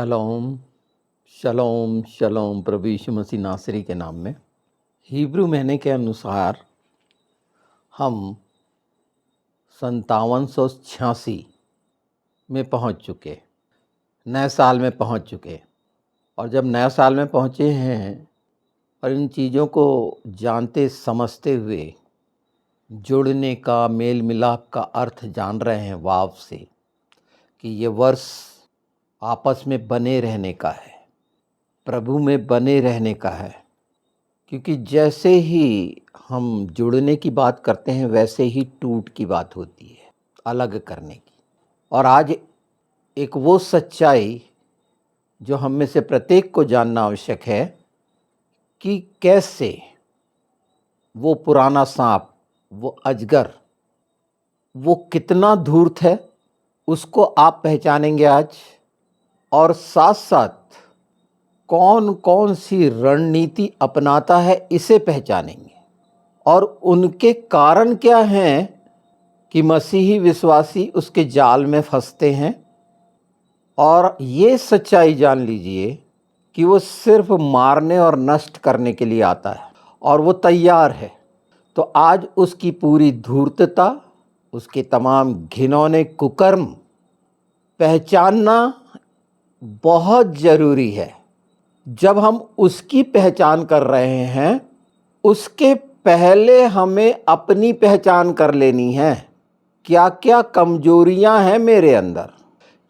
शलोम शलोम शलोम प्रभु यीशु मसीह नासरी के नाम में। हिब्रू महीने के अनुसार हम 5786 में पहुंच चुके, नए साल में पहुंच चुके। और जब नए साल में पहुंचे हैं और इन चीज़ों को जानते समझते हुए जुड़ने का, मेल मिलाप का अर्थ जान रहे हैं वाव से कि ये वर्ष आपस में बने रहने का है, प्रभु में बने रहने का है। क्योंकि जैसे ही हम जुड़ने की बात करते हैं वैसे ही टूट की बात होती है, अलग करने की। और आज एक वो सच्चाई जो हम में से प्रत्येक को जानना आवश्यक है कि कैसे वो पुराना सांप, वो अजगर, वो कितना धूर्त है, उसको आप पहचानेंगे आज। और साथ साथ कौन कौन सी रणनीति अपनाता है इसे पहचानेंगे। और उनके कारण क्या हैं कि मसीही विश्वासी उसके जाल में फंसते हैं। और ये सच्चाई जान लीजिए कि वो सिर्फ मारने और नष्ट करने के लिए आता है और वो तैयार है। तो आज उसकी पूरी धूर्तता, उसके तमाम घिनौने कुकर्म पहचानना बहुत ज़रूरी है। जब हम उसकी पहचान कर रहे हैं, उसके पहले हमें अपनी पहचान कर लेनी है। क्या क्या कमजोरियां हैं मेरे अंदर,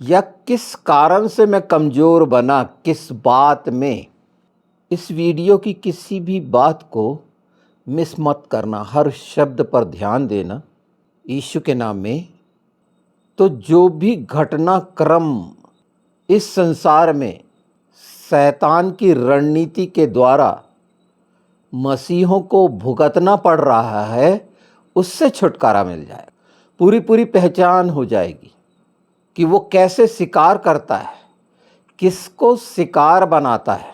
या किस कारण से मैं कमज़ोर बना, किस बात में। इस वीडियो की किसी भी बात को मिस मत करना, हर शब्द पर ध्यान देना यीशु के नाम में। तो जो भी घटनाक्रम इस संसार में शैतान की रणनीति के द्वारा मसीहों को भुगतना पड़ रहा है, उससे छुटकारा मिल जाएगा। पूरी पूरी पहचान हो जाएगी कि वो कैसे शिकार करता है, किसको शिकार बनाता है,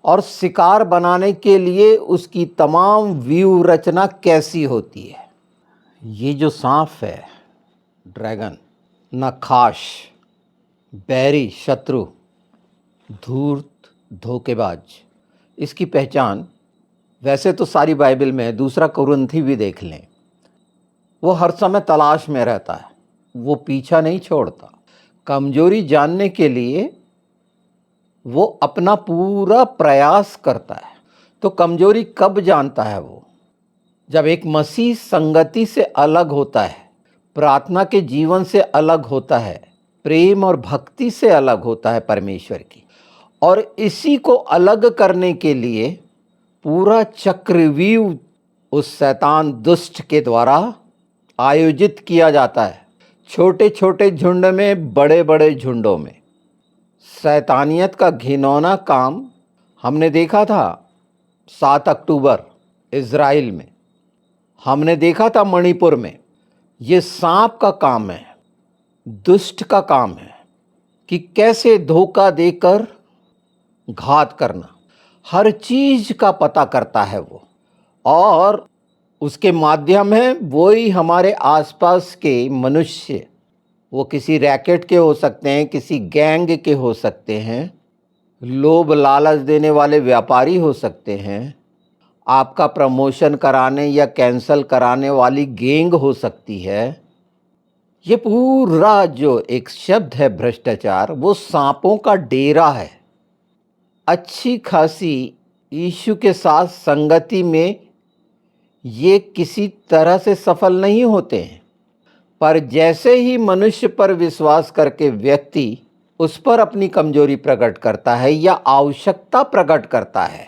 और शिकार बनाने के लिए उसकी तमाम व्यूह रचना कैसी होती है। ये जो सांप है, ड्रैगन, नखाश, बैरी, शत्रु, धूर्त, धोखेबाज, इसकी पहचान वैसे तो सारी बाइबल में है। दूसरा कुरिन्थी भी देख लें, वो हर समय तलाश में रहता है, वो पीछा नहीं छोड़ता। कमजोरी जानने के लिए वो अपना पूरा प्रयास करता है। तो कमजोरी कब जानता है वो? जब एक मसीह संगति से अलग होता है, प्रार्थना के जीवन से अलग होता है, प्रेम और भक्ति से अलग होता है परमेश्वर की। और इसी को अलग करने के लिए पूरा चक्रव्यूह उस शैतान दुष्ट के द्वारा आयोजित किया जाता है। छोटे छोटे झुंड में, बड़े बड़े झुंडों में। शैतानियत का घिनौना काम हमने देखा था 7 अक्टूबर इज़राइल में, हमने देखा था मणिपुर में। ये सांप का काम है, दुष्ट का काम है कि कैसे धोखा देकर घात करना। हर चीज का पता करता है वो, और उसके माध्यम है वो ही हमारे आसपास के मनुष्य। वो किसी रैकेट के हो सकते हैं, किसी गैंग के हो सकते हैं, लोभ लालच देने वाले व्यापारी हो सकते हैं, आपका प्रमोशन कराने या कैंसल कराने वाली गैंग हो सकती है। ये पूरा जो एक शब्द है भ्रष्टाचार, वो सांपों का डेरा है। अच्छी खासी यीशु के साथ संगति में ये किसी तरह से सफल नहीं होते हैं, पर जैसे ही मनुष्य पर विश्वास करके व्यक्ति उस पर अपनी कमजोरी प्रकट करता है या आवश्यकता प्रकट करता है,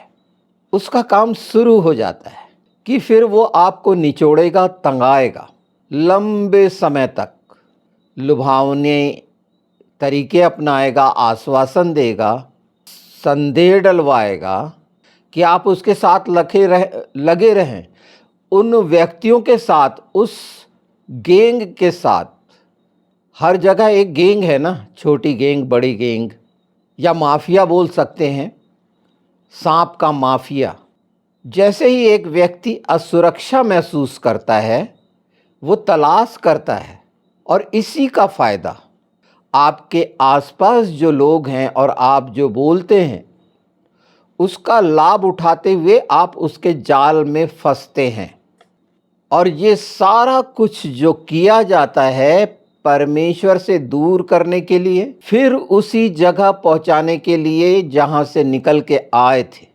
उसका काम शुरू हो जाता है कि फिर वो आपको निचोड़ेगा, तंगाएगा, लंबे समय तक लुभावने तरीके अपनाएगा, आश्वासन देगा, संदेह डलवाएगा कि आप उसके साथ लगे रहें। उन व्यक्तियों के साथ, उस गैंग के साथ। हर जगह एक गैंग है ना, छोटी गैंग, बड़ी गैंग, या माफिया बोल सकते हैं, सांप का माफिया। जैसे ही एक व्यक्ति असुरक्षा महसूस करता है, वो तलाश करता है, और इसी का फायदा आपके आसपास जो लोग हैं और आप जो बोलते हैं उसका लाभ उठाते हुए आप उसके जाल में फंसते हैं। और ये सारा कुछ जो किया जाता है परमेश्वर से दूर करने के लिए, फिर उसी जगह पहुंचाने के लिए जहां से निकल के आए थे।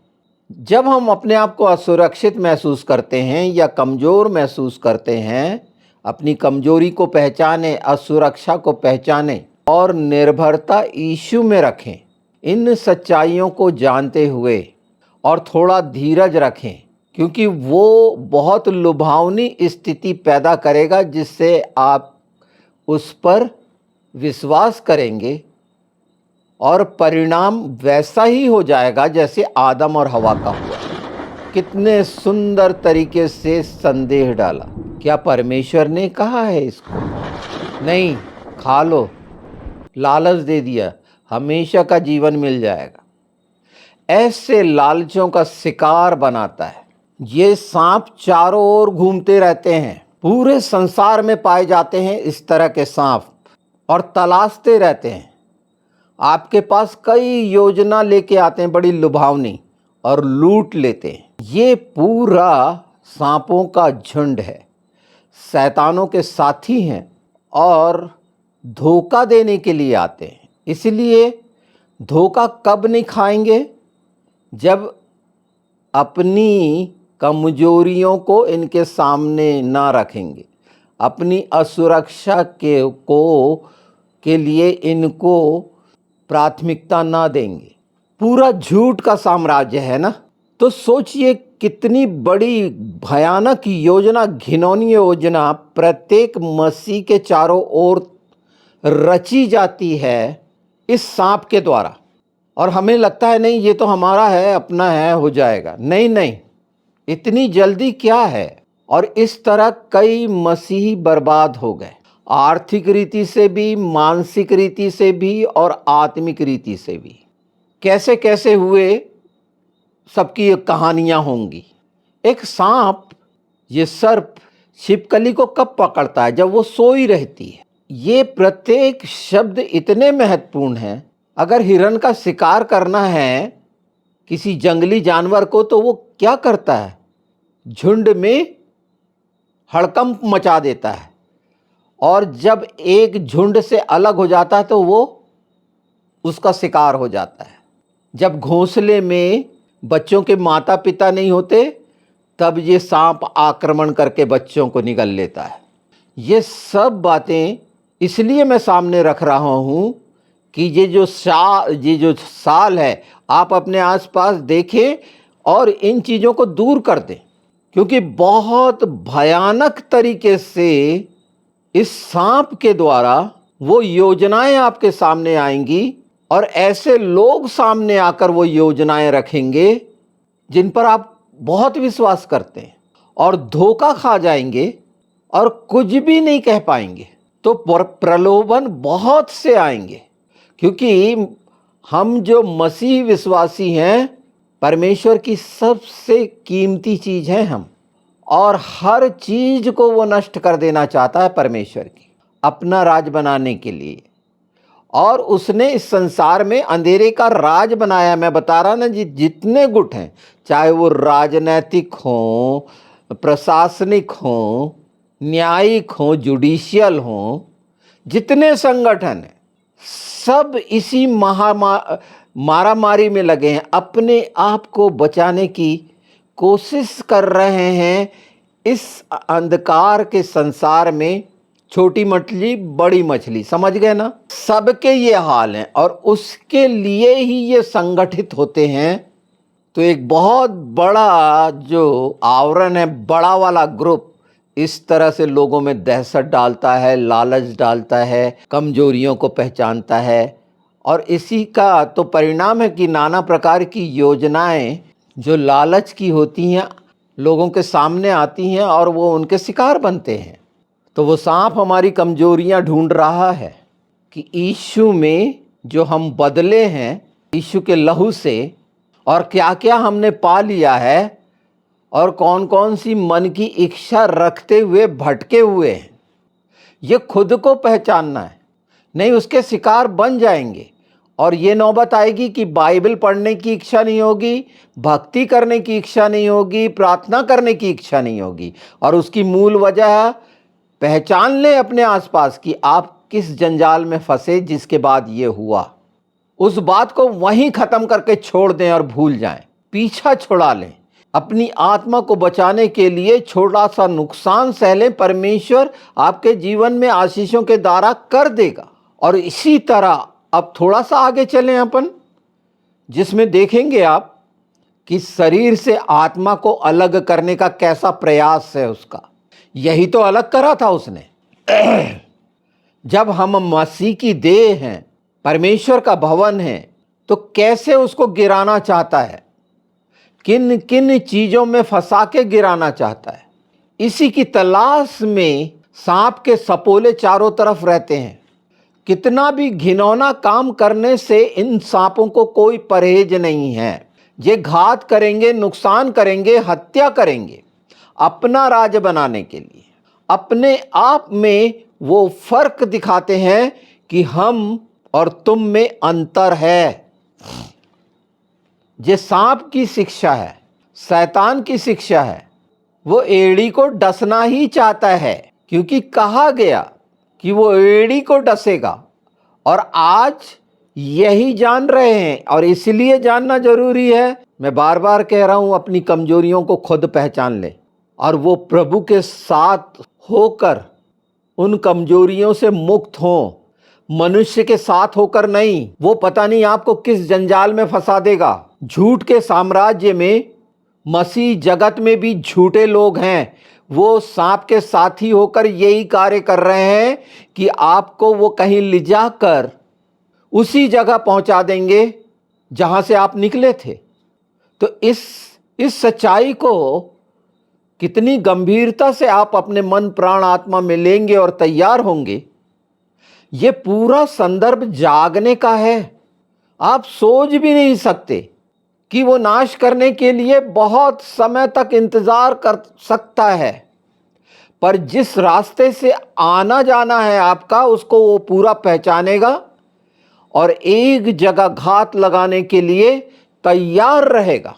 जब हम अपने आप को असुरक्षित महसूस करते हैं या कमज़ोर महसूस करते हैं, अपनी कमज़ोरी को पहचानें, असुरक्षा को पहचानें और निर्भरता यीशु में रखें। इन सच्चाइयों को जानते हुए और थोड़ा धीरज रखें, क्योंकि वो बहुत लुभावनी स्थिति पैदा करेगा जिससे आप उस पर विश्वास करेंगे और परिणाम वैसा ही हो जाएगा जैसे आदम और हवा का हुआ। कितने सुंदर तरीके से संदेह डाला। क्या परमेश्वर ने कहा है इसको? नहीं, खा लो, लालच दे दिया, हमेशा का जीवन मिल जाएगा। ऐसे लालचों का शिकार बनाता है। ये सांप चारों ओर घूमते रहते हैं, पूरे संसार में पाए जाते हैं इस तरह के सांप, और तलाशते रहते हैं। आपके पास कई योजना लेके आते हैं बड़ी लुभावनी, और लूट लेते हैं। ये पूरा सांपों का झुंड है, शैतानों के साथी हैं और धोखा देने के लिए आते हैं। इसलिए धोखा कब नहीं खाएंगे? जब अपनी कमजोरियों को इनके सामने ना रखेंगे, अपनी असुरक्षा के लिए इनको प्राथमिकता ना देंगे। पूरा झूठ का साम्राज्य है ना। तो सोचिए कितनी बड़ी भयानक योजना, घिनौनी योजना प्रत्येक मसीह के चारों ओर रची जाती है इस सांप के द्वारा। और हमें लगता है नहीं, ये तो हमारा है, अपना है, हो जाएगा। नहीं नहीं, इतनी जल्दी क्या है। और इस तरह कई मसीही बर्बाद हो गए, आर्थिक रीति से भी, मानसिक रीति से भी और आत्मिक रीति से भी। कैसे कैसे हुए, सबकी कहानियां होंगी। एक सांप, ये सर्प छिपकली को कब पकड़ता है? जब वो सोई रहती है। ये प्रत्येक शब्द इतने महत्वपूर्ण हैं। अगर हिरन का शिकार करना है किसी जंगली जानवर को, तो वो क्या करता है? झुंड में हड़कंप मचा देता है, और जब एक झुंड से अलग हो जाता है तो वो उसका शिकार हो जाता है। जब घोंसले में बच्चों के माता पिता नहीं होते, तब ये सांप आक्रमण करके बच्चों को निगल लेता है। ये सब बातें इसलिए मैं सामने रख रहा हूँ कि ये जो साल है, आप अपने आसपास देखें और इन चीज़ों को दूर कर दें, क्योंकि बहुत भयानक तरीके से इस सांप के द्वारा वो योजनाएं आपके सामने आएंगी, और ऐसे लोग सामने आकर वो योजनाएं रखेंगे जिन पर आप बहुत विश्वास करते हैं, और धोखा खा जाएंगे और कुछ भी नहीं कह पाएंगे। तो प्रलोभन बहुत से आएंगे, क्योंकि हम जो मसीह विश्वासी हैं, परमेश्वर की सबसे कीमती चीज़ हैं हम, और हर चीज़ को वो नष्ट कर देना चाहता है परमेश्वर की, अपना राज बनाने के लिए। और उसने इस संसार में अंधेरे का राज बनाया। मैं बता रहा ना जी, जितने गुट हैं, चाहे वो राजनैतिक हों, प्रशासनिक हों, न्यायिक हों, जुडिशियल हों, जितने संगठन हैं, सब इसी मारामारी में लगे हैं, अपने आप को बचाने की कोशिश कर रहे हैं। इस अंधकार के संसार में छोटी मछली बड़ी मछली, समझ गए ना? सबके ये हाल हैं, और उसके लिए ही ये संगठित होते हैं। तो एक बहुत बड़ा जो आवरण है, बड़ा वाला ग्रुप, इस तरह से लोगों में दहशत डालता है, लालच डालता है, कमजोरियों को पहचानता है। और इसी का तो परिणाम है कि नाना प्रकार की योजनाएं जो लालच की होती हैं लोगों के सामने आती हैं, और वो उनके शिकार बनते हैं। तो वो सांप हमारी कमजोरियां ढूंढ रहा है कि यीशु में जो हम बदले हैं, यीशु के लहू से, और क्या क्या हमने पा लिया है, और कौन कौन सी मन की इच्छा रखते हुए भटके हुए हैं, ये खुद को पहचानना है। नहीं उसके शिकार बन जाएंगे। और ये नौबत आएगी कि बाइबल पढ़ने की इच्छा नहीं होगी, भक्ति करने की इच्छा नहीं होगी, प्रार्थना करने की इच्छा नहीं होगी। और उसकी मूल वजह पहचान लें अपने आसपास कि आप किस जंजाल में फंसे, जिसके बाद ये हुआ। उस बात को वहीं खत्म करके छोड़ दें और भूल जाएं, पीछा छुड़ा लें। अपनी आत्मा को बचाने के लिए छोटा सा नुकसान सह लें, परमेश्वर आपके जीवन में आशीषों के द्वारा कर देगा। और इसी तरह अब थोड़ा सा आगे चलें अपन, जिसमें देखेंगे आप कि शरीर से आत्मा को अलग करने का कैसा प्रयास है उसका। यही तो अलग करा था उसने। जब हम मसीह की देह हैं, परमेश्वर का भवन है, तो कैसे उसको गिराना चाहता है, किन किन चीजों में फंसा के गिराना चाहता है। इसी की तलाश में सांप के सपोले चारों तरफ रहते हैं। कितना भी घिनौना काम करने से इन सांपों को कोई परहेज नहीं है। ये घात करेंगे, नुकसान करेंगे, हत्या करेंगे, अपना राज बनाने के लिए। अपने आप में वो फर्क दिखाते हैं कि हम और तुम में अंतर है। ये सांप की शिक्षा है, शैतान की शिक्षा है। वो एड़ी को डसना ही चाहता है, क्योंकि कहा गया कि वो एड़ी को डसेगा। और आज यही जान रहे हैं, और इसलिए जानना जरूरी है। मैं बार बार कह रहा हूं, अपनी कमजोरियों को खुद पहचान ले और वो प्रभु के साथ होकर उन कमजोरियों से मुक्त हो, मनुष्य के साथ होकर नहीं। वो पता नहीं आपको किस जंजाल में फंसा देगा। झूठ के साम्राज्य में मसीह जगत में भी झूठे लोग हैं। वो सांप के साथी होकर यही कार्य कर रहे हैं कि आपको वो कहीं ले जाकर उसी जगह पहुंचा देंगे जहां से आप निकले थे। तो इस सच्चाई को कितनी गंभीरता से आप अपने मन प्राण आत्मा में लेंगे और तैयार होंगे। ये पूरा संदर्भ जागने का है। आप सोच भी नहीं सकते कि वो नाश करने के लिए बहुत समय तक इंतजार कर सकता है, पर जिस रास्ते से आना जाना है आपका, उसको वो पूरा पहचानेगा और एक जगह घात लगाने के लिए तैयार रहेगा।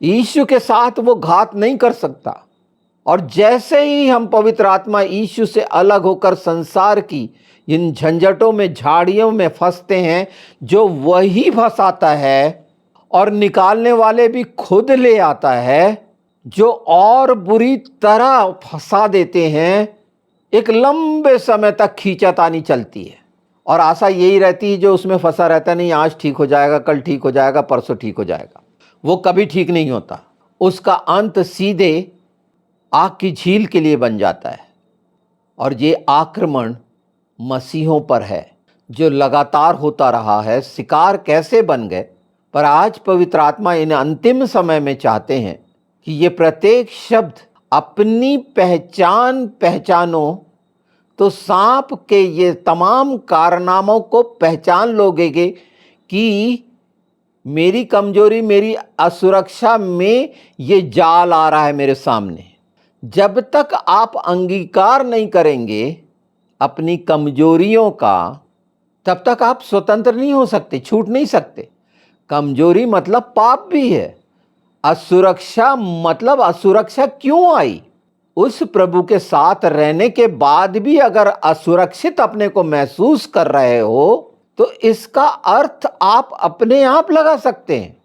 यीशु के साथ वो घात नहीं कर सकता। और जैसे ही हम पवित्र आत्मा यीशु से अलग होकर संसार की इन झंझटों में, झाड़ियों में फंसते हैं, जो वही फंसाता है और निकालने वाले भी खुद ले आता है, जो और बुरी तरह फंसा देते हैं। एक लंबे समय तक खींचातानी चलती है और आशा यही रहती है, जो उसमें फंसा रहता नहीं, आज ठीक हो जाएगा, कल ठीक हो जाएगा, परसों ठीक हो जाएगा। वो कभी ठीक नहीं होता। उसका अंत सीधे आग की झील के लिए बन जाता है। और ये आक्रमण मसीहों पर है, जो लगातार होता रहा है। शिकार कैसे बन गए, पर आज पवित्र आत्मा इन अंतिम समय में चाहते हैं कि ये प्रत्येक शब्द अपनी पहचान पहचानो, तो सांप के ये तमाम कारनामों को पहचान लोगे कि मेरी कमजोरी, मेरी असुरक्षा में ये जाल आ रहा है मेरे सामने। जब तक आप अंगीकार नहीं करेंगे अपनी कमजोरियों का, तब तक आप स्वतंत्र नहीं हो सकते, छूट नहीं सकते। कमजोरी मतलब पाप भी है। असुरक्षा मतलब असुरक्षा क्यों आई? उस प्रभु के साथ रहने के बाद भी अगर असुरक्षित अपने को महसूस कर रहे हो, तो इसका अर्थ आप अपने आप लगा सकते हैं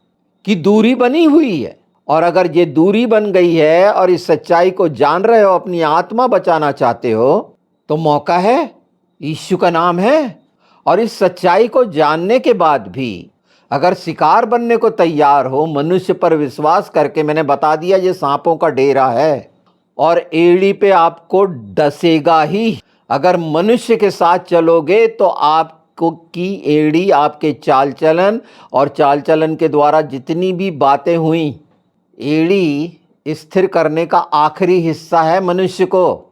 कि दूरी बनी हुई है। और अगर ये दूरी बन गई है और इस सच्चाई को जान रहे हो, अपनी आत्मा बचाना चाहते हो, तो मौका है, यीशु का नाम है। और इस सच्चाई को जानने के बाद भी अगर शिकार बनने को तैयार हो, मनुष्य पर विश्वास करके, मैंने बता दिया ये सांपों का डेरा है और एड़ी पे आपको डसेगा ही। अगर मनुष्य के साथ चलोगे तो आपको की एड़ी आपके चाल चलन और चाल चलन के द्वारा जितनी भी बातें हुई, एड़ी स्थिर करने का आखिरी हिस्सा है मनुष्य को।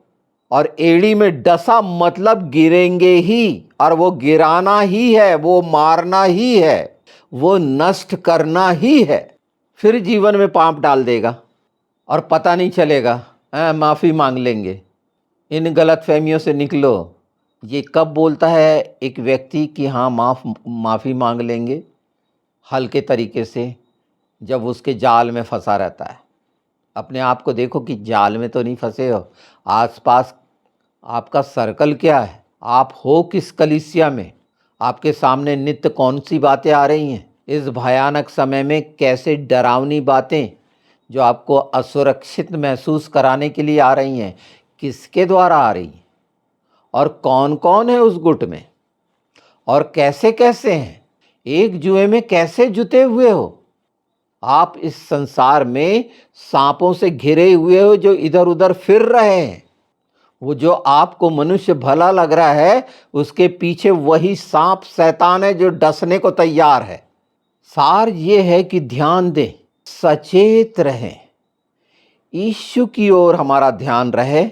और एड़ी में डसा मतलब गिरेंगे ही, और वो गिराना ही है, वो मारना ही है, वो नष्ट करना ही है। फिर जीवन में पाप डाल देगा और पता नहीं चलेगा। माफ़ी मांग लेंगे, इन गलत फहमियों से निकलो, ये कब बोलता है एक व्यक्ति कि हाँ माफ़ी मांग लेंगे हल्के तरीके से? जब उसके जाल में फंसा रहता है। अपने आप को देखो कि जाल में तो नहीं फंसे हो। आसपास आपका सर्कल क्या है? आप हो किस कलीसिया में? आपके सामने नित्य कौन सी बातें आ रही हैं? इस भयानक समय में कैसे डरावनी बातें जो आपको असुरक्षित महसूस कराने के लिए आ रही हैं, किसके द्वारा आ रही हैं? और कौन कौन है उस गुट में? और कैसे कैसे हैं? एक जुए में कैसे जुटे हुए हो? आप इस संसार में सांपों से घिरे हुए हो जो इधर उधर फिर रहे हैं। वो जो आपको मनुष्य भला लग रहा है, उसके पीछे वही सांप शैतान है जो डसने को तैयार है। सार ये है कि ध्यान दें, सचेत रहें। यीशु की ओर हमारा ध्यान रहे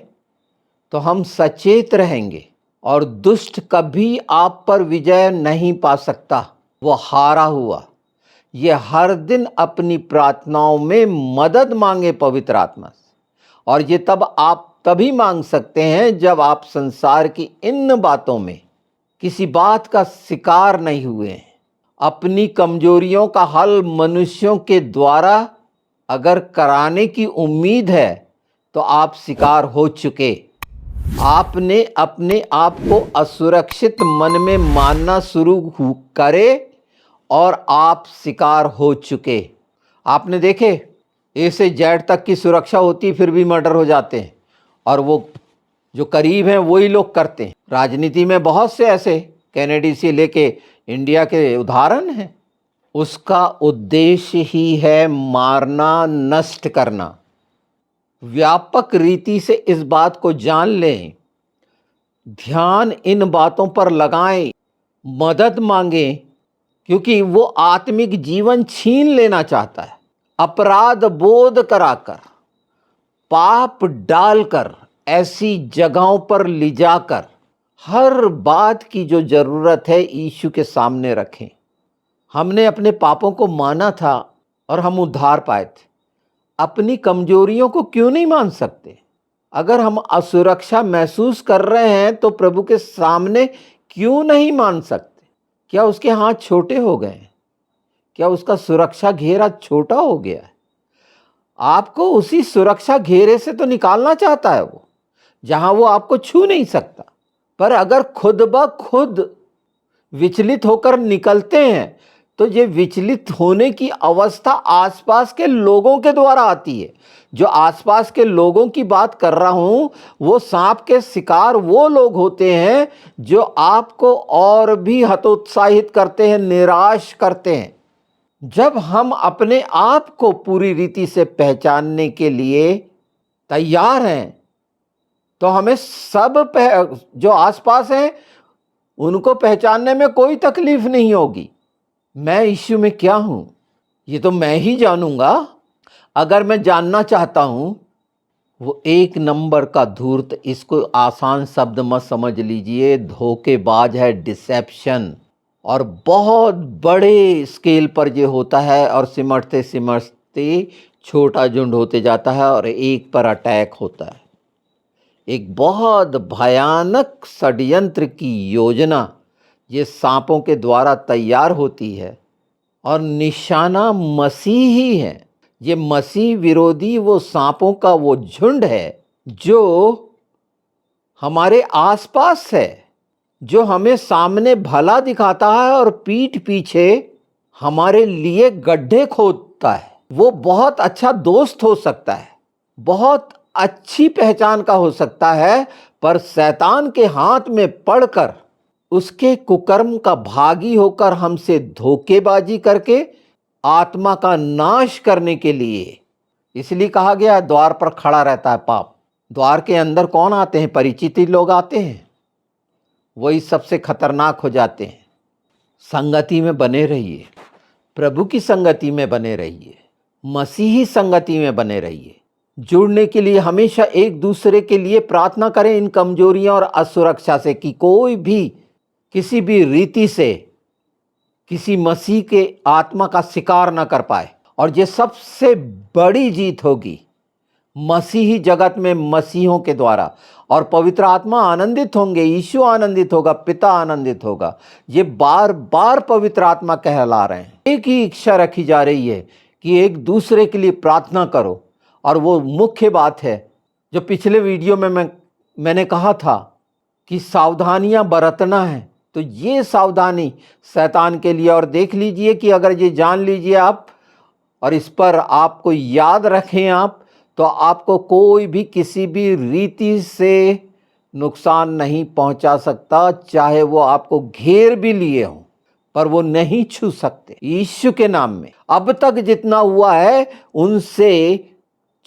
तो हम सचेत रहेंगे और दुष्ट कभी आप पर विजय नहीं पा सकता। वो हारा हुआ। ये हर दिन अपनी प्रार्थनाओं में मदद मांगे पवित्र आत्मा से, और ये आप तभी मांग सकते हैं जब आप संसार की इन बातों में किसी बात का शिकार नहीं हुए हैं। अपनी कमजोरियों का हल मनुष्यों के द्वारा अगर कराने की उम्मीद है तो आप शिकार हो चुके। आपने अपने आप को असुरक्षित मन में मानना शुरू करे और आप शिकार हो चुके। आपने देखे ए से जेड तक की सुरक्षा होती फिर भी मर्डर हो जाते हैं, और वो जो करीब हैं वही लोग करते हैं। राजनीति में बहुत से ऐसे कैनेडी से लेके इंडिया के उदाहरण हैं। उसका उद्देश्य ही है मारना, नष्ट करना। व्यापक रीति से इस बात को जान लें, ध्यान इन बातों पर लगाएं, मदद मांगें, क्योंकि वो आत्मिक जीवन छीन लेना चाहता है। अपराध बोध कराकर, पाप डालकर, ऐसी जगहों पर ले जाकर हर बात की जो जरूरत है यीशु के सामने रखें। हमने अपने पापों को माना था और हम उद्धार पाए थे। अपनी कमजोरियों को क्यों नहीं मान सकते? अगर हम असुरक्षा महसूस कर रहे हैं तो प्रभु के सामने क्यों नहीं मान सकते? क्या उसके हाथ छोटे हो गए हैं? क्या उसका सुरक्षा घेरा छोटा हो गया है? आपको उसी सुरक्षा घेरे से तो निकालना चाहता है वो, जहां वो आपको छू नहीं सकता। पर अगर खुद ब खुद विचलित होकर निकलते हैं तो ये विचलित होने की अवस्था आसपास के लोगों के द्वारा आती है। जो आसपास के लोगों की बात कर रहा हूं, वो सांप के शिकार वो लोग होते हैं जो आपको और भी हतोत्साहित करते हैं, निराश करते हैं। जब हम अपने आप को पूरी रीति से पहचानने के लिए तैयार हैं तो हमें जो आसपास हैं उनको पहचानने में कोई तकलीफ नहीं होगी। मैं यीशु में क्या हूं ये तो मैं ही जानूंगा। अगर मैं जानना चाहता हूं, वो एक नंबर का धूर्त, इसको आसान शब्द मत समझ लीजिए, धोखेबाज है, डिसेप्शन। और बहुत बड़े स्केल पर ये होता है और सिमटते सिमटते छोटा झुंड होते जाता है और एक पर अटैक होता है। एक बहुत भयानक षड्यंत्र की योजना ये सांपों के द्वारा तैयार होती है और निशाना मसीह ही है। ये मसीह विरोधी वो सांपों का वो झुंड है जो हमारे आसपास है, जो हमें सामने भला दिखाता है और पीठ पीछे हमारे लिए गड्ढे खोदता है। वो बहुत अच्छा दोस्त हो सकता है, बहुत अच्छी पहचान का हो सकता है, पर शैतान के हाथ में पड़कर उसके कुकर्म का भागी होकर हमसे धोखेबाजी करके आत्मा का नाश करने के लिए, इसलिए कहा गया द्वार पर खड़ा रहता है पाप। द्वार के अंदर कौन आते हैं? परिचित लोग आते हैं, वही सबसे खतरनाक हो जाते हैं। संगति में बने रहिए, प्रभु की संगति में बने रहिए, मसीही संगति में बने रहिए। जुड़ने के लिए हमेशा एक दूसरे के लिए प्रार्थना करें इन कमजोरियों और असुरक्षा से, कि कोई भी किसी भी रीति से किसी मसीह के आत्मा का शिकार न कर पाए। और ये सबसे बड़ी जीत होगी, मसीही जगत में मसीहों के द्वारा, और पवित्र आत्मा आनंदित होंगे, यीशु आनंदित होगा, पिता आनंदित होगा। ये बार बार पवित्र आत्मा कहला रहे हैं। एक ही इच्छा रखी जा रही है कि एक दूसरे के लिए प्रार्थना करो। और वो मुख्य बात है जो पिछले वीडियो में मैंने कहा था कि सावधानियां बरतना है। तो ये सावधानी शैतान के लिए, और देख लीजिए कि अगर ये जान लीजिए आप और इस पर आपको याद रखें आप, तो आपको कोई भी किसी भी रीति से नुकसान नहीं पहुंचा सकता। चाहे वो आपको घेर भी लिए हों, पर वो नहीं छू सकते यीशु के नाम में। अब तक जितना हुआ है उनसे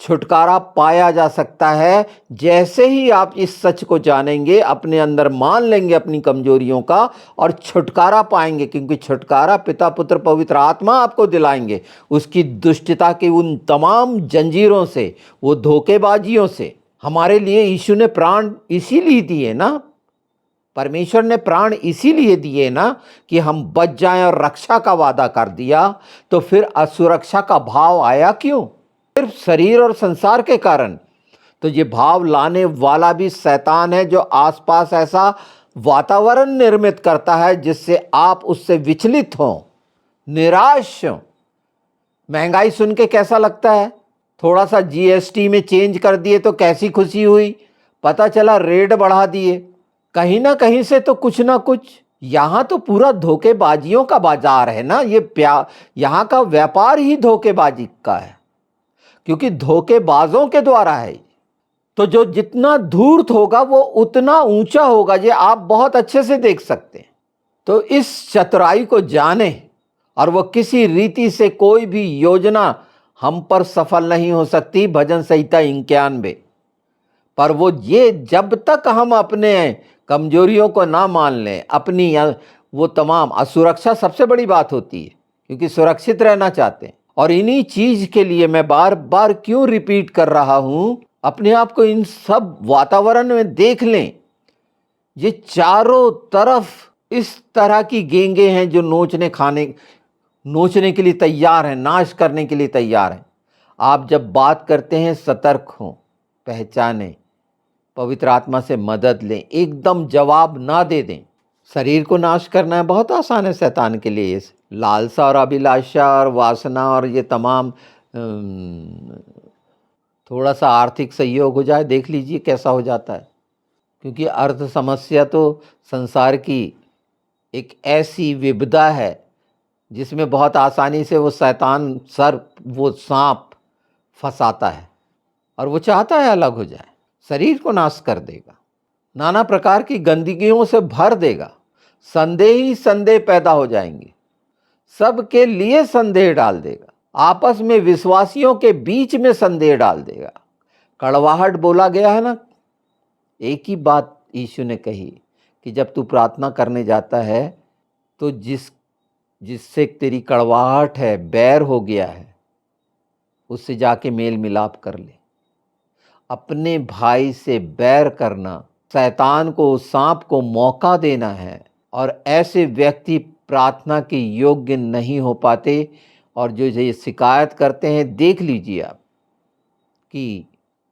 छुटकारा पाया जा सकता है। जैसे ही आप इस सच को जानेंगे, अपने अंदर मान लेंगे अपनी कमजोरियों का, और छुटकारा पाएंगे, क्योंकि छुटकारा पिता पुत्र पवित्र आत्मा आपको दिलाएंगे उसकी दुष्टता की उन तमाम जंजीरों से, वो धोखेबाजियों से। हमारे लिए यीशु ने प्राण इसीलिए दिए ना, परमेश्वर ने प्राण इसीलिए दिए ना कि हम बच जाएं, और रक्षा का वादा कर दिया। तो फिर असुरक्षा का भाव आया क्यों? सिर्फ शरीर और संसार के कारण। तो ये भाव लाने वाला भी शैतान है, जो आसपास ऐसा वातावरण निर्मित करता है जिससे आप उससे विचलित हों, निराश हों। महंगाई सुन के कैसा लगता है? थोड़ा सा जीएसटी में चेंज कर दिए तो कैसी खुशी हुई, पता चला रेट बढ़ा दिए। कहीं ना कहीं से तो कुछ ना कुछ, यहाँ तो पूरा धोखेबाजियों का बाजार है ना। यहाँ का व्यापार ही धोखेबाजी का है, क्योंकि धोखेबाजों के द्वारा है। तो जो जितना धूर्त होगा वो उतना ऊंचा होगा, ये आप बहुत अच्छे से देख सकते हैं। तो इस चतुराई को जाने, और वो किसी रीति से कोई भी योजना हम पर सफल नहीं हो सकती। भजन संहिता 91। पर वो ये जब तक हम अपने कमजोरियों को ना मान लें, अपनी वो तमाम असुरक्षा सबसे बड़ी बात होती है, क्योंकि सुरक्षित रहना चाहते हैं। और इन्हीं चीज के लिए मैं बार बार क्यों रिपीट कर रहा हूं, अपने आप को इन सब वातावरण में देख लें। ये चारों तरफ इस तरह की गैंगे हैं जो नोचने के लिए तैयार हैं, नाश करने के लिए तैयार हैं। आप जब बात करते हैं, सतर्क हों, पहचानें, पवित्र आत्मा से मदद लें, एकदम जवाब ना दे दें। शरीर को नाश करना है बहुत आसान है शैतान के लिए। लालसा और अभिलाषा और वासना और ये तमाम, थोड़ा सा आर्थिक सहयोग हो जाए, देख लीजिए कैसा हो जाता है। क्योंकि अर्थ समस्या तो संसार की एक ऐसी विपदा है जिसमें बहुत आसानी से वो शैतान वो सांप फंसाता है, और वो चाहता है अलग हो जाए। शरीर को नाश कर देगा, नाना प्रकार की गंदगियों से भर देगा, संदेह ही संदेह पैदा हो जाएंगे, सबके लिए संदेह डाल देगा, आपस में विश्वासियों के बीच में संदेह डाल देगा। कड़वाहट बोला गया है ना। एक ही बात यीशु ने कही कि जब तू प्रार्थना करने जाता है तो जिससे तेरी कड़वाहट है, बैर हो गया है, उससे जाके मेल मिलाप कर ले। अपने भाई से बैर करना, शैतान को, सांप को मौका देना है, और ऐसे व्यक्ति प्रार्थना के योग्य नहीं हो पाते। और जो ये शिकायत करते हैं, देख लीजिए आप कि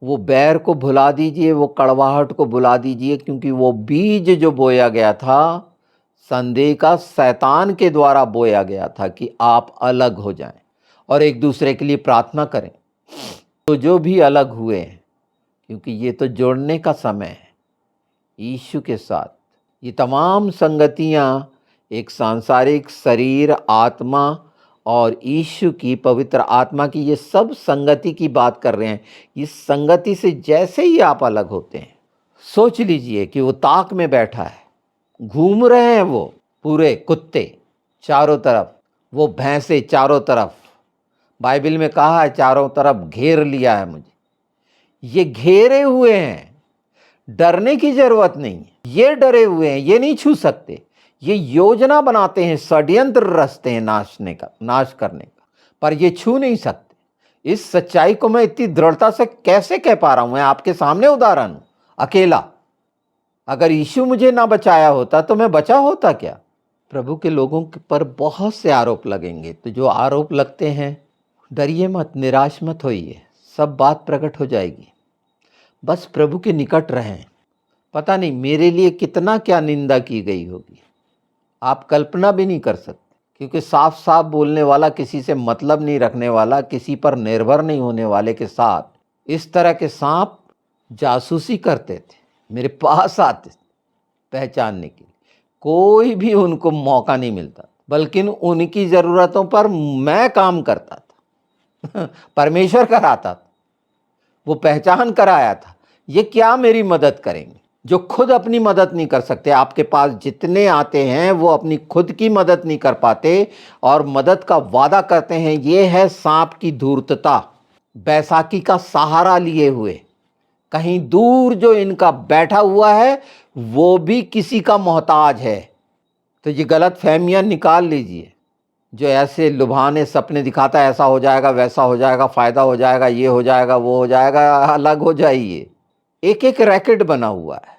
वो बैर को भुला दीजिए, वो कड़वाहट को भुला दीजिए, क्योंकि वो बीज जो बोया गया था संदेह का, शैतान के द्वारा बोया गया था कि आप अलग हो जाएं और एक दूसरे के लिए प्रार्थना करें। तो जो भी अलग हुए हैं, क्योंकि ये तो जोड़ने का समय है यीशु के साथ। ये तमाम संगतियां, एक सांसारिक शरीर, आत्मा और यीशु की पवित्र आत्मा की, ये सब संगति की बात कर रहे हैं। इस संगति से जैसे ही आप अलग होते हैं, सोच लीजिए कि वो ताक में बैठा है, घूम रहे हैं वो पूरे कुत्ते चारों तरफ, वो भैंसे चारों तरफ। बाइबल में कहा है चारों तरफ घेर लिया है मुझे। ये घेरे हुए हैं, डरने की जरूरत नहीं। ये डरे हुए हैं, ये नहीं छू सकते। ये योजना बनाते हैं, षड्यंत्र रचते हैं नाश करने का, पर ये छू नहीं सकते। इस सच्चाई को मैं इतनी दृढ़ता से कैसे कह पा रहा हूं? मैं आपके सामने उदाहरण हूं, अकेला। अगर यीशु मुझे ना बचाया होता तो मैं बचा होता क्या? प्रभु के लोगों पर बहुत से आरोप लगेंगे। तो जो आरोप लगते हैं, डरिए मत, निराश मत होइए, सब बात प्रकट हो जाएगी। बस प्रभु के निकट रहें। पता नहीं मेरे लिए कितना क्या निंदा की गई होगी, आप कल्पना भी नहीं कर सकते। क्योंकि साफ साफ बोलने वाला, किसी से मतलब नहीं रखने वाला, किसी पर निर्भर नहीं होने वाले के साथ इस तरह के सांप जासूसी करते थे, मेरे पास आते पहचानने के लिए। कोई भी उनको मौका नहीं मिलता, बल्कि उनकी ज़रूरतों पर मैं काम करता था परमेश्वर कराता था, वो पहचान कराया था। ये क्या मेरी मदद करेंगे, जो खुद अपनी मदद नहीं कर सकते। आपके पास जितने आते हैं वो अपनी खुद की मदद नहीं कर पाते और मदद का वादा करते हैं। ये है सांप की धूर्तता, बैसाखी का सहारा लिए हुए। कहीं दूर जो इनका बैठा हुआ है वो भी किसी का मोहताज है। तो ये गलत फहमियाँ निकाल लीजिए। जो ऐसे लुभाने सपने दिखाता है, ऐसा हो जाएगा, वैसा हो जाएगा, फ़ायदा हो जाएगा, ये हो जाएगा, वो हो जाएगा, अलग हो जाइए। एक एक रैकेट बना हुआ है।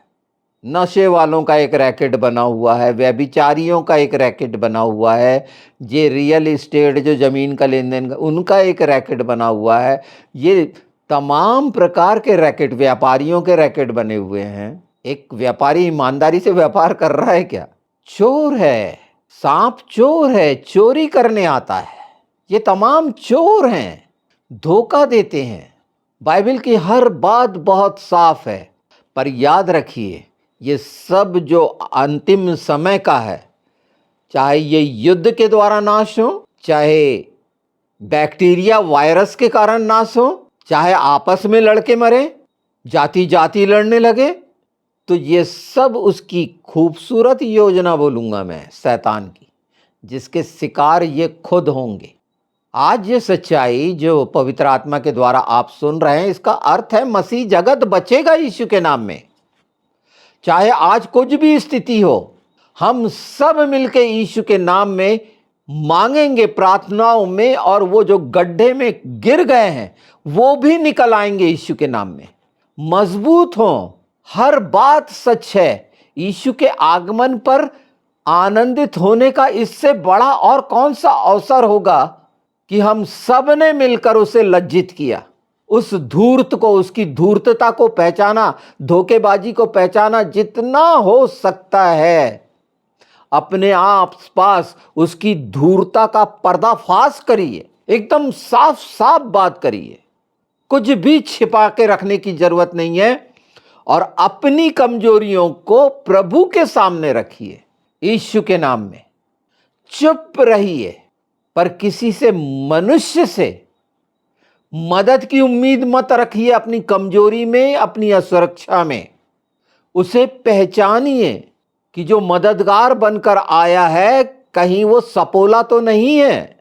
नशे वालों का एक रैकेट बना हुआ है, व्यभिचारियों का एक रैकेट बना हुआ है, ये रियल इस्टेट जो ज़मीन का लेन देन का, उनका एक रैकेट बना हुआ है। ये तमाम प्रकार के रैकेट, व्यापारियों के रैकेट बने हुए हैं। एक व्यापारी ईमानदारी से व्यापार कर रहा है क्या? चोर है, सांप चोर है, चोरी करने आता है। ये तमाम चोर हैं, धोखा देते हैं। बाइबल की हर बात बहुत साफ है, पर याद रखिए ये सब जो अंतिम समय का है, चाहे ये युद्ध के द्वारा नाश हो, चाहे बैक्टीरिया वायरस के कारण नाश हो, चाहे आपस में लड़के मरे, जाति जाति लड़ने लगे, तो ये सब उसकी खूबसूरत योजना बोलूँगा मैं, शैतान की, जिसके शिकार ये खुद होंगे। आज ये सच्चाई जो पवित्र आत्मा के द्वारा आप सुन रहे हैं, इसका अर्थ है मसीह जगत बचेगा यीशु के नाम में। चाहे आज कुछ भी स्थिति हो, हम सब मिलके यीशु के नाम में मांगेंगे प्रार्थनाओं में, और वो जो गड्ढे में गिर गए हैं वो भी निकल आएंगे यीशु के नाम में। मजबूत हो, हर बात सच है। यीशु के आगमन पर आनंदित होने का इससे बड़ा और कौन सा अवसर होगा कि हम सब ने मिलकर उसे लज्जित किया, उस धूर्त को, उसकी धूर्तता को पहचाना, धोखेबाजी को पहचाना। जितना हो सकता है अपने आप पास उसकी धूर्तता का पर्दाफाश करिए, एकदम साफ साफ बात करिए, कुछ भी छिपा के रखने की जरूरत नहीं है। और अपनी कमजोरियों को प्रभु के सामने रखिए यीशु के नाम में। चुप रहिए, पर किसी से, मनुष्य से मदद की उम्मीद मत रखिए। अपनी कमजोरी में, अपनी असुरक्षा में उसे पहचानिए कि जो मददगार बनकर आया है कहीं वो सपोला तो नहीं है।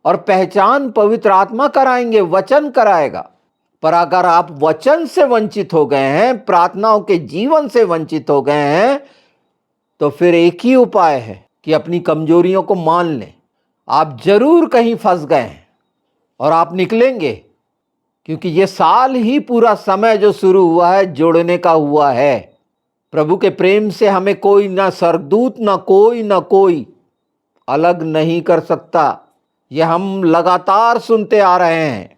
और पहचान पवित्र आत्मा कराएंगे, वचन कराएगा। पर अगर आप वचन से वंचित हो गए हैं, प्रार्थनाओं के जीवन से वंचित हो गए हैं, तो फिर एक ही उपाय है कि अपनी कमजोरियों को मान लें। आप जरूर कहीं फंस गए हैं और आप निकलेंगे, क्योंकि ये साल ही पूरा समय जो शुरू हुआ है जुड़ने का हुआ है। प्रभु के प्रेम से हमें कोई ना स्वर्गदूत, ना कोई अलग नहीं कर सकता। ये हम लगातार सुनते आ रहे हैं।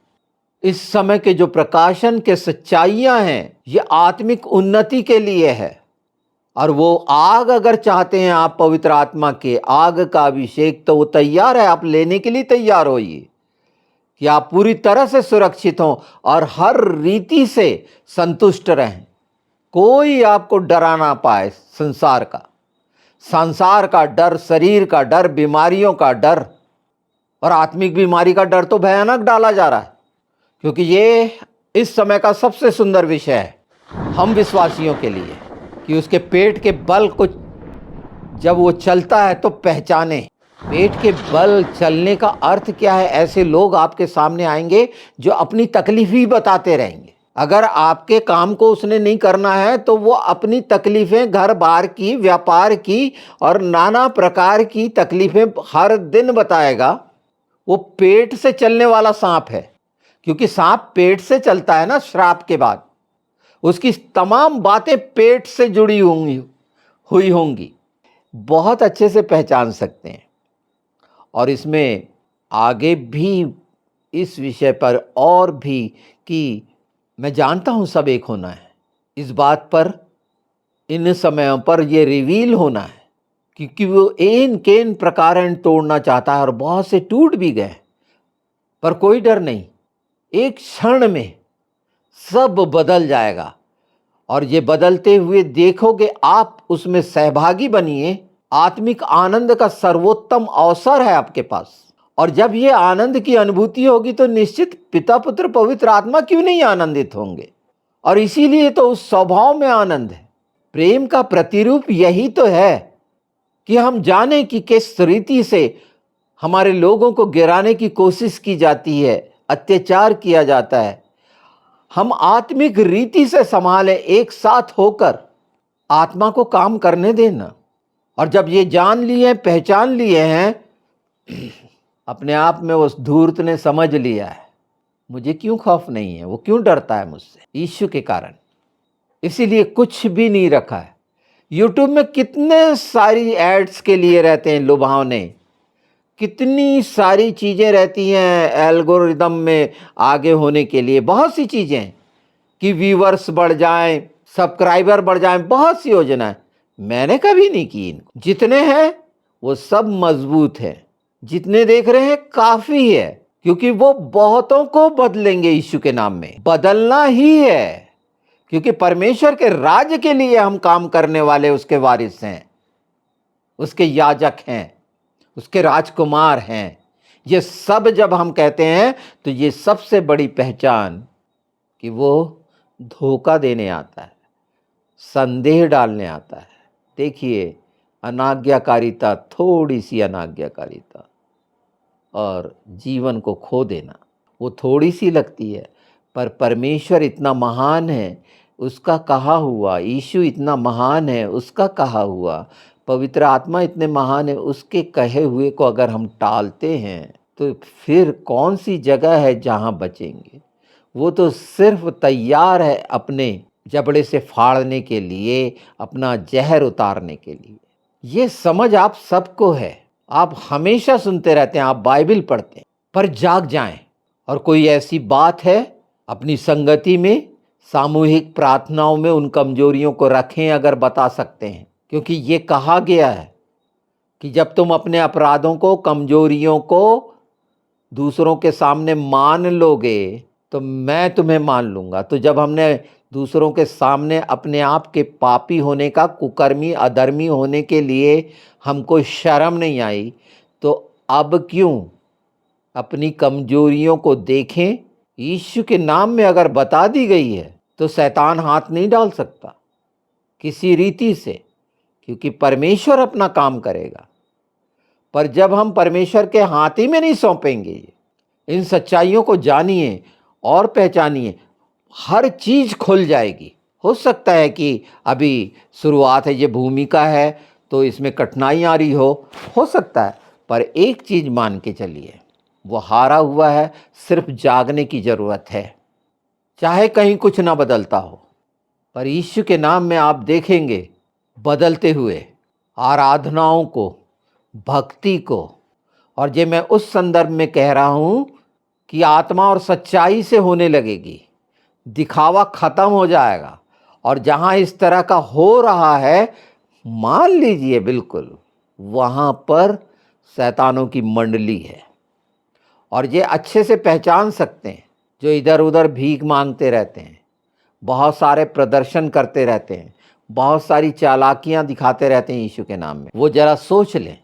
इस समय के जो प्रकाशन के सच्चाइयां हैं, ये आत्मिक उन्नति के लिए है। और वो आग अगर चाहते हैं आप, पवित्र आत्मा के आग का अभिषेक, तो वो तैयार है। आप लेने के लिए तैयार होइए कि आप पूरी तरह से सुरक्षित हों और हर रीति से संतुष्ट रहें। कोई आपको डरा ना पाए। संसार का डर, शरीर का डर, बीमारियों का डर और आत्मिक बीमारी का डर तो भयानक डाला जा रहा है, क्योंकि ये इस समय का सबसे सुंदर विषय है हम विश्वासियों के लिए, कि उसके पेट के बल को जब वो चलता है तो पहचाने। पेट के बल चलने का अर्थ क्या है? ऐसे लोग आपके सामने आएंगे जो अपनी तकलीफ ही बताते रहेंगे। अगर आपके काम को उसने नहीं करना है तो वो अपनी तकलीफें, घर बार की, व्यापार की और नाना प्रकार की तकलीफें हर दिन बताएगा। वो पेट से चलने वाला सांप है, क्योंकि सांप पेट से चलता है ना। श्राप के बाद उसकी तमाम बातें पेट से जुड़ी हुई होंगी। बहुत अच्छे से पहचान सकते हैं। और इसमें आगे भी इस विषय पर और भी कि मैं जानता हूँ सब एक होना है, इस बात पर इन समयों पर ये रिवील होना है, क्योंकि वो एन केन प्रकार तोड़ना चाहता है और बहुत से टूट भी गए। पर कोई डर नहीं, एक क्षण में सब बदल जाएगा और ये बदलते हुए देखोगे आप, उसमें सहभागी बनिए। आत्मिक आनंद का सर्वोत्तम अवसर है आपके पास, और जब ये आनंद की अनुभूति होगी तो निश्चित पिता पुत्र पवित्र आत्मा क्यों नहीं आनंदित होंगे। और इसीलिए तो उस स्वभाव में आनंद है। प्रेम का प्रतिरूप यही तो है कि हम जाने कि किस रीति से हमारे लोगों को गिराने की कोशिश की जाती है, अत्याचार किया जाता है। हम आत्मिक रीति से संभाले, एक साथ होकर आत्मा को काम करने देना। और जब ये जान लिए, पहचान लिए हैं, अपने आप में उस धूर्त ने समझ लिया है मुझे क्यों खौफ नहीं है, वो क्यों डरता है मुझसे, यीशु के कारण। इसीलिए कुछ भी नहीं रखा है। यूट्यूब में कितने सारी एड्स के लिए रहते हैं लुभावने, कितनी सारी चीज़ें रहती हैं एल्गोरिदम में आगे होने के लिए, बहुत सी चीज़ें कि व्यूअर्स बढ़ जाएं, सब्सक्राइबर बढ़ जाएं, बहुत सी योजना है। मैंने कभी नहीं की इनको। जितने हैं वो सब मजबूत है, जितने देख रहे हैं काफ़ी है, क्योंकि वो बहुतों को बदलेंगे यीशु के नाम में। बदलना ही है, क्योंकि परमेश्वर के राज्य के लिए हम काम करने वाले उसके वारिस हैं, उसके याजक हैं, उसके राजकुमार हैं। ये सब जब हम कहते हैं तो ये सबसे बड़ी पहचान कि वो धोखा देने आता है, संदेह डालने आता है। देखिए, अनाज्ञाकारिता, थोड़ी सी अनाज्ञाकारिता और जीवन को खो देना, वो थोड़ी सी लगती है, पर परमेश्वर इतना महान है, उसका कहा हुआ, यीशु इतना महान है, उसका कहा हुआ, पवित्र आत्मा इतने महान है, उसके कहे हुए को अगर हम टालते हैं तो फिर कौन सी जगह है जहाँ बचेंगे। वो तो सिर्फ तैयार है अपने जबड़े से फाड़ने के लिए, अपना जहर उतारने के लिए। ये समझ आप सबको है, आप हमेशा सुनते रहते हैं, आप बाइबल पढ़ते हैं, पर जाग जाएं। और कोई ऐसी बात है अपनी संगति में, सामूहिक प्रार्थनाओं में उन कमजोरियों को रखें अगर बता सकते हैं, क्योंकि ये कहा गया है कि जब तुम अपने अपराधों को, कमजोरियों को दूसरों के सामने मान लोगे तो मैं तुम्हें मान लूँगा। तो जब हमने दूसरों के सामने अपने आप के पापी होने का, कुकर्मी, अधर्मी होने के लिए हमको शर्म नहीं आई, तो अब क्यों अपनी कमजोरियों को देखें। यीशु के नाम में अगर बता दी गई है तो शैतान हाथ नहीं डाल सकता किसी रीति से, क्योंकि परमेश्वर अपना काम करेगा। पर जब हम परमेश्वर के हाथ ही में नहीं सौंपेंगे, इन सच्चाइयों को जानिए और पहचानिए, हर चीज खुल जाएगी। हो सकता है कि अभी शुरुआत है, ये भूमिका है तो इसमें कठिनाई आ रही हो सकता है, पर एक चीज मान के चलिए, वो हारा हुआ है, सिर्फ जागने की जरूरत है। चाहे कहीं कुछ ना बदलता हो, पर यीशु के नाम में आप देखेंगे बदलते हुए आराधनाओं को, भक्ति को। और ये मैं उस संदर्भ में कह रहा हूं कि आत्मा और सच्चाई से होने लगेगी, दिखावा खत्म हो जाएगा। और जहां इस तरह का हो रहा है, मान लीजिए बिल्कुल वहां पर शैतानों की मंडली है। और ये अच्छे से पहचान सकते हैं जो इधर उधर भीख मांगते रहते हैं, बहुत सारे प्रदर्शन करते रहते हैं, बहुत सारी चालाकियां दिखाते रहते हैं यीशु के नाम में। वो जरा सोच लें,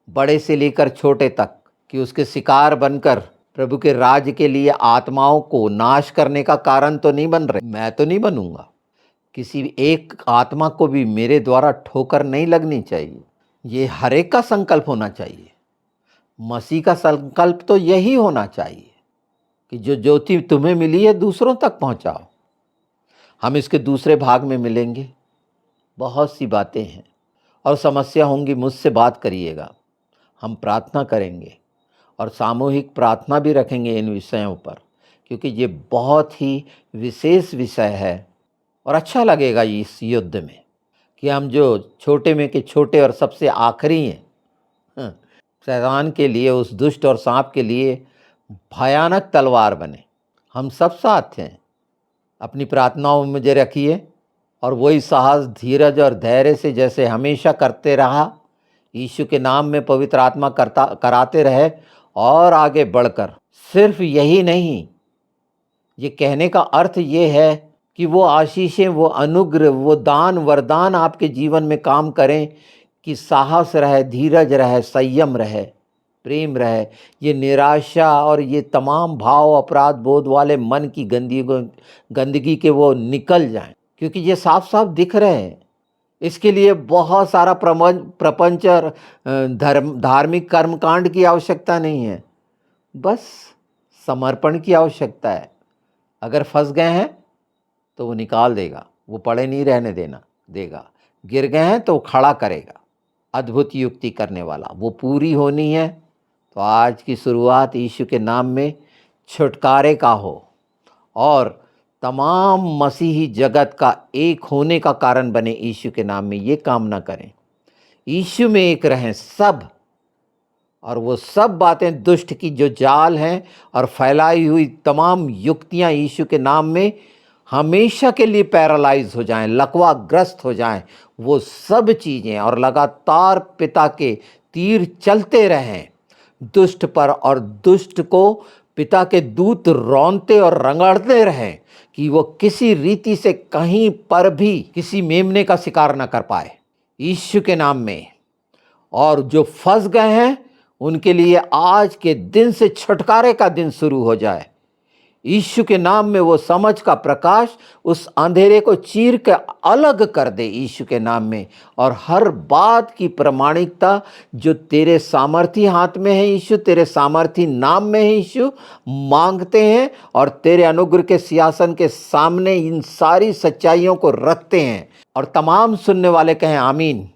बड़े से लेकर छोटे तक, कि उसके शिकार बनकर प्रभु के राज्य के लिए आत्माओं को नाश करने का कारण तो नहीं बन रहे। मैं तो नहीं बनूंगा, किसी एक आत्मा को भी मेरे द्वारा ठोकर नहीं लगनी चाहिए। ये हर एक का संकल्प होना चाहिए। मसीह का संकल्प तो यही होना चाहिए कि जो ज्योति तुम्हें मिली है दूसरों तक पहुंचाओ। हम इसके दूसरे भाग में मिलेंगे। बहुत सी बातें हैं और समस्या होंगी, मुझसे बात करिएगा, हम प्रार्थना करेंगे और सामूहिक प्रार्थना भी रखेंगे इन विषयों पर, क्योंकि ये बहुत ही विशेष विषय है। और अच्छा लगेगा इस युद्ध में कि हम जो छोटे में के छोटे और सबसे आखिरी हैं, शैतान के लिए, उस दुष्ट और सांप के लिए भयानक तलवार बने। हम सब साथ हैं। अपनी प्रार्थनाओं में मुझे रखिए और वही साहस, धीरज और धैर्य से जैसे हमेशा करते रहा, यीशु के नाम में पवित्र आत्मा कराते रहे और आगे बढ़कर। सिर्फ यही नहीं, ये कहने का अर्थ ये है कि वो आशीषें, वो अनुग्रह, वो दान वरदान आपके जीवन में काम करें कि साहस रहे, धीरज रहे, संयम रहे, प्रेम रहे। ये निराशा और ये तमाम भाव, अपराध बोध वाले मन की गंदगी के वो निकल जाएं, क्योंकि ये साफ साफ दिख रहे हैं। इसके लिए बहुत सारा प्रपंच और धार्मिक कर्मकांड की आवश्यकता नहीं है, बस समर्पण की आवश्यकता है। अगर फंस गए हैं तो वो निकाल देगा, वो पड़े नहीं रहने देगा। गिर गए हैं तो वो खड़ा करेगा। अद्भुत युक्ति करने वाला, वो पूरी होनी है। तो आज की शुरुआत यीशु के नाम में छुटकारे का हो और तमाम मसीही जगत का एक होने का कारण बने। यीशु के नाम में ये कामना करें, यीशु में एक रहें सब, और वो सब बातें दुष्ट की जो जाल हैं और फैलाई हुई तमाम युक्तियां यीशु के नाम में हमेशा के लिए पैरालाइज हो जाएं, लकवाग्रस्त हो जाएं, वो सब चीज़ें, और लगातार पिता के तीर चलते रहें दुष्ट पर, और दुष्ट को पिता के दूत रौंदते और रगड़ते रहें कि वो किसी रीति से कहीं पर भी किसी मेमने का शिकार न कर पाए यीशु के नाम में। और जो फंस गए हैं उनके लिए आज के दिन से छुटकारे का दिन शुरू हो जाए। यीशु के नाम में वो समझ का प्रकाश उस अंधेरे को चीर के अलग कर दे यीशु के नाम में। और हर बात की प्रामाणिकता जो तेरे सामर्थी हाथ में है यीशु, तेरे सामर्थी नाम में है यीशु, मांगते हैं और तेरे अनुग्रह के सिंहासन के सामने इन सारी सच्चाइयों को रखते हैं। और तमाम सुनने वाले कहें आमीन।